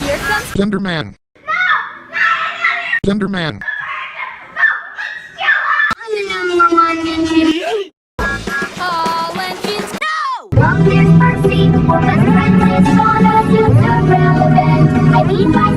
Here comes Slenderman. Slenderman. all engines go! Long years for sequel, best friends is gonna do the relevant. I need my